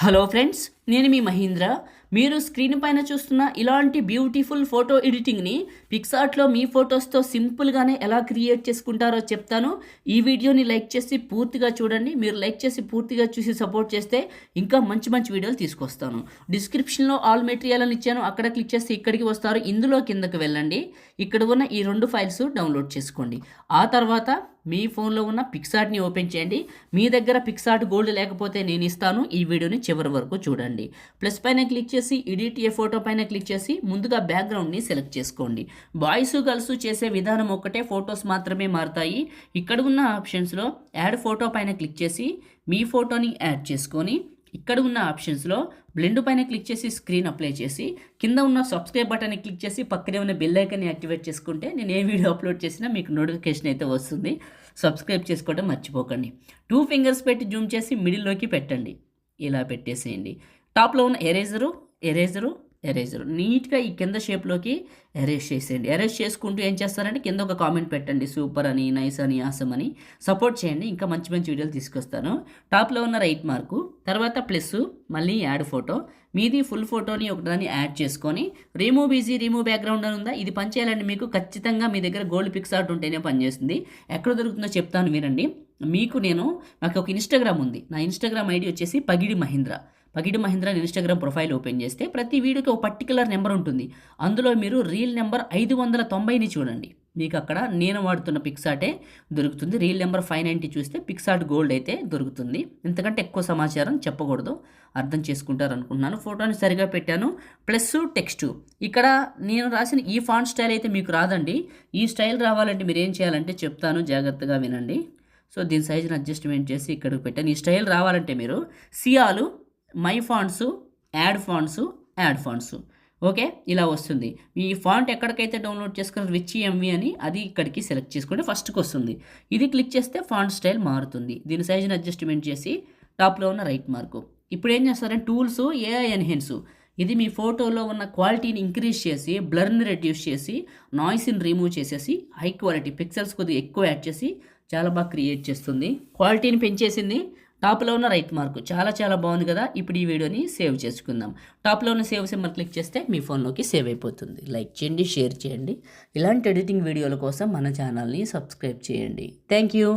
Hello friends, నేను మీ మహీంద్ర. మీరు screen పైన చూస్తున్న ఇలాంటి బ్యూటిఫుల్ ఫోటో ఎడిటింగ్ని పిక్సార్ట్లో మీ ఫొటోస్తో సింపుల్గానే ఎలా క్రియేట్ చేసుకుంటారో చెప్తాను. ఈ వీడియోని లైక్ చేసి పూర్తిగా చూడండి. మీరు లైక్ చేసి పూర్తిగా చూసి సపోర్ట్ చేస్తే ఇంకా మంచి మంచి వీడియోలు తీసుకొస్తాను. డిస్క్రిప్షన్లో ఆల్ మెటీరియల్ అని ఇచ్చాను, అక్కడ క్లిక్ చేసి ఇక్కడికి వస్తారు. ఇందులో కిందకి వెళ్ళండి, ఇక్కడ ఉన్న ఈ 2 ఫైల్స్ డౌన్లోడ్ చేసుకోండి. ఆ తర్వాత మీ ఫోన్లో ఉన్న పిక్సార్ట్ని ఓపెన్ చేయండి. మీ దగ్గర పిక్సార్ట్ గోల్డ్ లేకపోతే నేను ఇస్తాను. ఈ వీడియోని చివరి వరకు చూడండి. ప్లస్ పైన క్లిక్ చేసి ఎడిట్ ఏ ఫోటో పైన క్లిక్ చేసి ముందుగా బ్యాక్గ్రౌండ్ని సెలెక్ట్ చేసుకోండి. బాయ్స్ గర్ల్స్ చేసే విధానం ఒక్కటే, ఫొటోస్ మాత్రమే మారుతాయి. ఇక్కడ ఉన్న ఆప్షన్స్లో యాడ్ ఫోటో పైన క్లిక్ చేసి మీ ఫోటోని యాడ్ చేసుకొని ఇక్కడ ఉన్న ఆప్షన్స్లో బ్లెండ్ పైన క్లిక్ చేసి స్క్రీన్ అప్లై చేసి కింద ఉన్న సబ్స్క్రైబ్ బటన్ని క్లిక్ చేసి పక్కనే ఉన్న బెల్ ఐకాన్ని యాక్టివేట్ చేసుకుంటే నేను ఏ వీడియో అప్లోడ్ చేసినా మీకు నోటిఫికేషన్ అయితే వస్తుంది. సబ్స్క్రైబ్ చేసుకోవడం మర్చిపోకండి. 2 ఫింగర్స్ పెట్టి జూమ్ చేసి మిడిల్లోకి పెట్టండి. ఇలా పెట్టేసేయండి. టాప్లో ఉన్న ఎరేజరు నీట్గా ఈ కింద షేప్లోకి ఎరేజ్ చేసేయండి. ఎరేజ్ చేసుకుంటూ ఏం చేస్తారంటే కింద ఒక కామెంట్ పెట్టండి, సూపర్ అని, నైస్ అని, ఆసమ్ అని. సపోర్ట్ చేయండి, ఇంకా మంచి మంచి వీడియోలు తీసుకొస్తాను. టాప్లో ఉన్న రైట్ మార్కు, తర్వాత ప్లస్, మళ్ళీ యాడ్ ఫోటో, మీది ఫుల్ ఫోటోని ఒకదాన్ని యాడ్ చేసుకొని రిమూవ్ ఈజీ రిమూవ్ బ్యాక్గ్రౌండ్ అని ఉందా, ఇది పనిచేయాలండి మీకు. ఖచ్చితంగా మీ దగ్గర గోల్డ్ పిక్సార్ట్ ఉంటేనే పనిచేస్తుంది. ఎక్కడ దొరుకుతుందో చెప్తాను వినండి. నాకు ఒక ఇన్స్టాగ్రామ్ ఉంది. నా ఇన్స్టాగ్రామ్ ఐడి వచ్చేసి పగిడి మహీంద్ర ఇన్స్టాగ్రామ్ ప్రొఫైల్ ఓపెన్ చేస్తే ప్రతి వీడియోకి ఒక పర్టికులర్ నెంబర్ ఉంటుంది. అందులో మీరు రీల్ నెంబర్ 590ని చూడండి. మీకు అక్కడ నేను వాడుతున్న పిక్సార్టే దొరుకుతుంది. రీల్ నెంబర్ 590 చూస్తే పిక్సార్ట్ గోల్డ్ అయితే దొరుకుతుంది. ఇంతకంటే ఎక్కువ సమాచారం చెప్పకూడదు, అర్థం చేసుకుంటారు అనుకుంటున్నాను. ఫోటోని సరిగా పెట్టాను. ప్లస్ టెక్స్ట్, ఇక్కడ నేను రాసిన ఈ ఫాంట్ స్టైల్ అయితే మీకు రాదండి. ఈ స్టైల్ రావాలంటే మీరు ఏం చేయాలంటే చెప్తాను, జాగ్రత్తగా వినండి. సో దీని సైజుని అడ్జస్ట్మెంట్ చేసి ఇక్కడికి పెట్టాను. ఈ స్టైల్ రావాలంటే మీరు సియాలు, my fonts, add fonts, okay, ఇలా వస్తుంది. ఈ ఫాంట్ ఎక్కడికైతే డౌన్లోడ్ చేసుకున్న రిచ్ ఎంవి అని, అది ఇక్కడికి సెలెక్ట్ చేసుకుంటే ఫస్ట్కి వస్తుంది. ఇది క్లిక్ చేస్తే ఫాంట్ స్టైల్ మారుతుంది. దీని సైజుని అడ్జస్ట్మెంట్ చేసి టాప్లో ఉన్న రైట్ మార్కు. ఇప్పుడు ఏం చేస్తారంటే టూల్స్, ఏఐ ఎన్హెన్స్, ఇది మీ ఫోటోలో ఉన్న క్వాలిటీని ఇంక్రీజ్ చేసి, బ్లర్ని రెడ్యూస్ చేసి, నాయిస్ని రిమూవ్ చేసేసి, హై క్వాలిటీ పిక్సెల్స్ కొద్దిగా ఎక్కువ యాడ్ చేసి చాలా బాగా క్రియేట్ చేస్తుంది. క్వాలిటీని పెంచేసింది. టాప్లో ఉన్న రైట్ మార్కు చాలా చాలా బాగుంది కదా. ఇప్పుడు ఈ వీడియోని సేవ్ చేసుకుందాం. టాప్లో ఉన్న సేవ్ సింబల్ క్లిక్ చేస్తే మీ ఫోన్లోకి సేవ్ అయిపోతుంది. లైక్ చేయండి, షేర్ చేయండి. ఇలాంటి ఎడిటింగ్ వీడియోల కోసం మన ఛానల్ని సబ్స్క్రైబ్ చేయండి. Thank you.